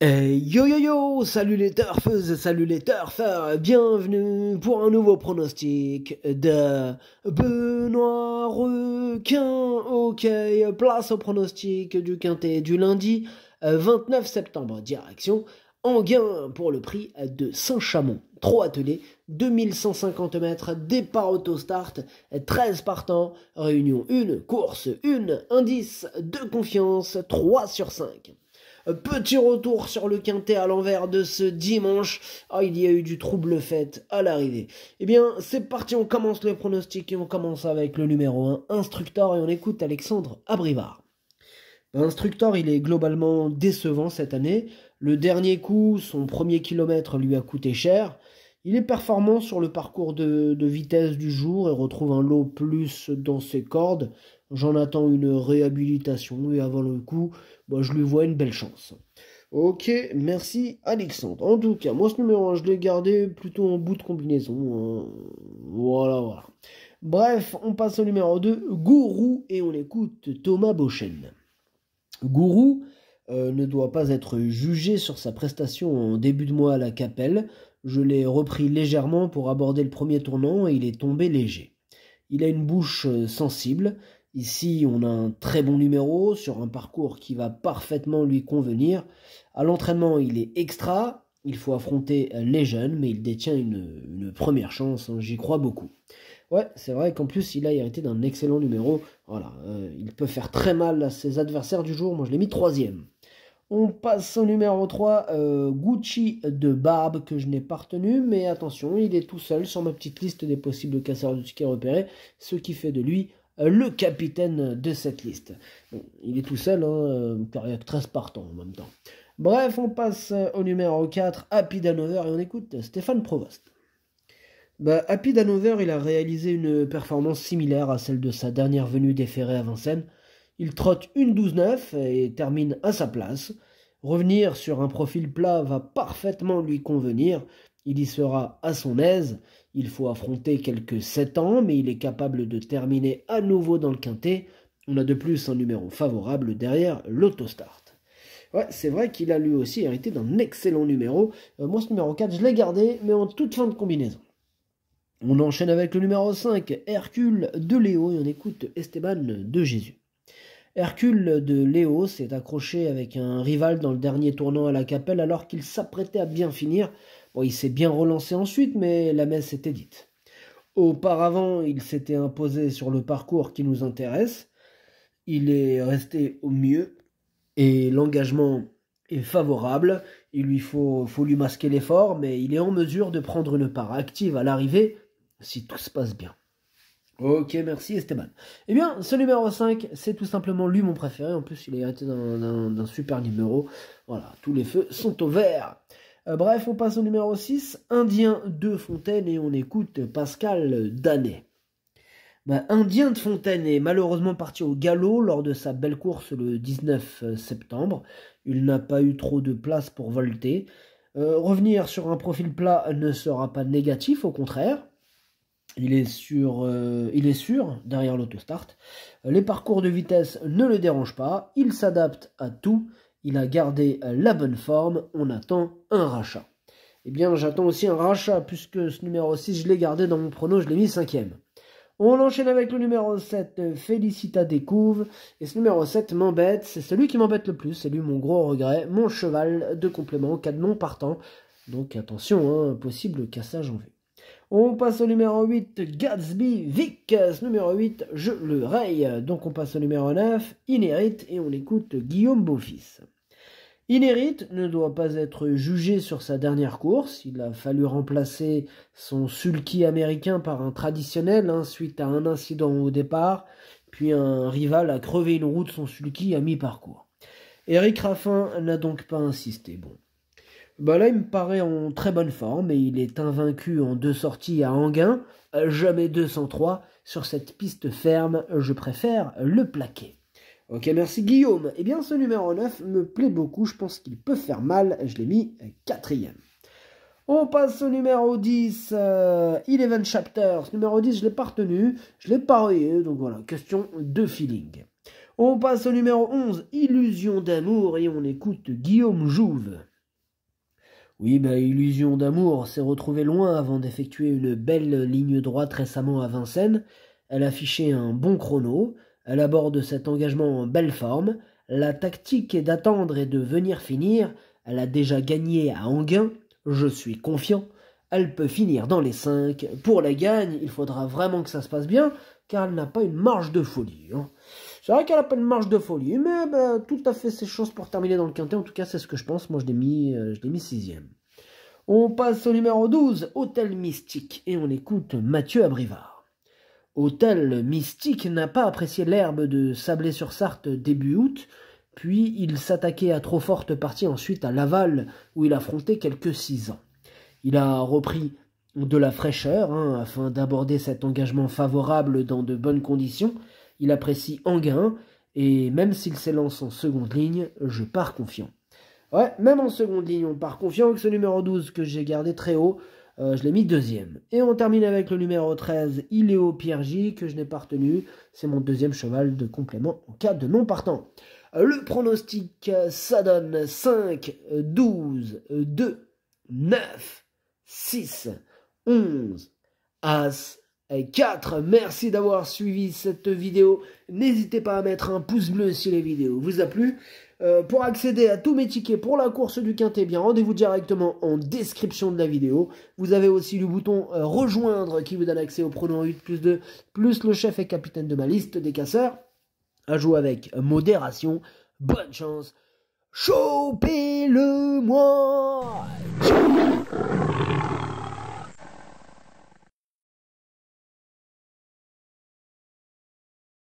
Yo yo yo, salut les turfeuses, salut les turfeurs, bienvenue pour un nouveau pronostic de Benoît Requin. Ok, place au pronostic du quintet du lundi 29 septembre, direction Enghien pour le prix de Saint-Chamond. 3 attelés, 2150 mètres, départ auto-start, 13 partants, réunion 1, course 1, indice de confiance 3 sur 5. Petit retour sur le quintet à l'envers de ce dimanche. Il y a eu du trouble fait à l'arrivée. Eh bien, c'est parti, on commence les pronostics et on commence avec le numéro 1, Instructor, et on écoute Alexandre Abrivard. Instructor, il est globalement décevant cette année. Le dernier coup, son premier kilomètre lui a coûté cher. Il est performant sur le parcours de vitesse du jour et retrouve un lot plus dans ses cordes. J'en attends une réhabilitation et avant le coup, je lui vois une belle chance. Ok, merci Alexandre. En tout cas, moi ce numéro 1, je l'ai gardé plutôt en bout de combinaison. Voilà. Bref, on passe au numéro 2, Gourou, et on écoute Thomas Beauchesne. Gourou ne doit pas être jugé sur sa prestation en début de mois à la Capelle. Je l'ai repris légèrement pour aborder le premier tournant et il est tombé léger. Il a une bouche sensible. Ici, on a un très bon numéro sur un parcours qui va parfaitement lui convenir. À l'entraînement, il est extra. Il faut affronter les jeunes, mais il détient une première chance. J'y crois beaucoup. Ouais, c'est vrai qu'en plus, il a hérité d'un excellent numéro. Voilà, il peut faire très mal à ses adversaires du jour. Moi, je l'ai mis 3e. On passe au numéro 3, Gucci de Barbe, que je n'ai pas retenu, mais attention, il est tout seul sur ma petite liste des possibles casseurs de tickets repérés, ce qui fait de lui le capitaine de cette liste. Bon, il est tout seul, car il y a 13 partants en même temps. Bref, on passe au numéro 4, Happy Danover, et on écoute Stéphane Provost. Happy Danover, il a réalisé une performance similaire à celle de sa dernière venue déférée à Vincennes. Il trotte une 12-9 et termine à sa place. Revenir sur un profil plat va parfaitement lui convenir. Il y sera à son aise. Il faut affronter quelques 7 ans, mais il est capable de terminer à nouveau dans le quintet. On a de plus un numéro favorable derrière l'autostart. Ouais, c'est vrai qu'il a lui aussi hérité d'un excellent numéro. Moi, ce numéro 4, je l'ai gardé, mais en toute fin de combinaison. On enchaîne avec le numéro 5, Hercule de Léo, et on écoute Esteban de Jésus. Hercule de Léo s'est accroché avec un rival dans le dernier tournant à la Capelle alors qu'il s'apprêtait à bien finir. Il s'est bien relancé ensuite, mais la messe était dite. Auparavant, il s'était imposé sur le parcours qui nous intéresse. Il est resté au mieux et l'engagement est favorable. Il lui faut lui masquer l'effort, mais il est en mesure de prendre une part active à l'arrivée si tout se passe bien. Ok, merci Esteban. Eh bien, ce numéro 5, c'est tout simplement lui mon préféré. En plus, il est hérité d'un super numéro. Voilà, tous les feux sont au vert. Bref, on passe au numéro 6, Indien de Fontaine, et on écoute Pascal Danet. Indien de Fontaine est malheureusement parti au galop lors de sa belle course le 19 septembre. Il n'a pas eu trop de place pour volter. Revenir sur un profil plat ne sera pas négatif, au contraire. Il est sûr derrière l'autostart. Les parcours de vitesse ne le dérangent pas. Il s'adapte à tout. Il a gardé la bonne forme. On attend un rachat. Eh bien, j'attends aussi un rachat puisque ce numéro 6, je l'ai gardé dans mon prono. Je l'ai mis 5e. On enchaîne avec le numéro 7, Félicita Découvre. Et ce numéro 7 m'embête. C'est celui qui m'embête le plus. C'est lui mon gros regret. Mon cheval de complément, cas de non partant. Donc attention, possible cassage en vue. On passe au numéro 8, Gatsby Vic. Ce numéro 8, je le raye. Donc on passe au numéro 9, Inérit, et on écoute Guillaume Beaufils. Inérit ne doit pas être jugé sur sa dernière course. Il a fallu remplacer son sulky américain par un traditionnel suite à un incident au départ. Puis un rival a crevé une roue de son sulky à mi-parcours. Éric Raffin n'a donc pas insisté. Là, il me paraît en très bonne forme et il est invaincu en 2 sorties à Enghien, jamais 203. Sur cette piste ferme, je préfère le plaquer. Ok, merci Guillaume. Eh bien, ce numéro 9 me plaît beaucoup, je pense qu'il peut faire mal, je l'ai mis 4e. On passe au numéro 10, Eleven Chapter. Ce numéro 10, je ne l'ai pas retenu, je ne l'ai pas rayé, donc voilà, question de feeling. On passe au numéro 11, Illusion d'amour, et on écoute Guillaume Jouve. Oui, Illusion d'amour s'est retrouvée loin avant d'effectuer une belle ligne droite récemment à Vincennes. Elle affichait un bon chrono. Elle aborde cet engagement en belle forme. La tactique est d'attendre et de venir finir. Elle a déjà gagné à Enghien. Je suis confiant. Elle peut finir dans les 5. Pour la gagne, il faudra vraiment que ça se passe bien, car elle n'a pas une marge de folie. C'est vrai qu'elle n'a pas une marge de folie, mais tout à fait ses chances pour terminer dans le quintet. En tout cas, c'est ce que je pense. Moi, je l'ai mis 6e. On passe au numéro 12, Hôtel Mystique, et on écoute Mathieu Abrivard. Hôtel Mystique n'a pas apprécié l'herbe de Sablé-sur-Sarthe début août, puis il s'attaquait à trop forte partie ensuite à Laval, où il affrontait quelques 6 ans. Il a repris de la fraîcheur, afin d'aborder cet engagement favorable dans de bonnes conditions. Il apprécie Enghien, et même s'il s'élance en seconde ligne, je pars confiant. Ouais, même en seconde ligne, on part confiant avec ce numéro 12 que j'ai gardé très haut. Je l'ai mis 2e. Et on termine avec le numéro 13, Iléo Piergi, que je n'ai pas retenu. C'est mon 2e cheval de complément en cas de non partant. Le pronostic, ça donne 5, 12, 2, 9, 6, 11, As, 4. Merci d'avoir suivi cette vidéo. N'hésitez pas à mettre un pouce bleu si la vidéo vous a plu. Pour accéder à tous mes tickets pour la course du Quintet, rendez-vous directement en description de la vidéo. Vous avez aussi le bouton rejoindre qui vous donne accès au pronom 8+2, plus le chef et capitaine de ma liste des casseurs. À jouer avec modération. Bonne chance. Chopez-le-moi.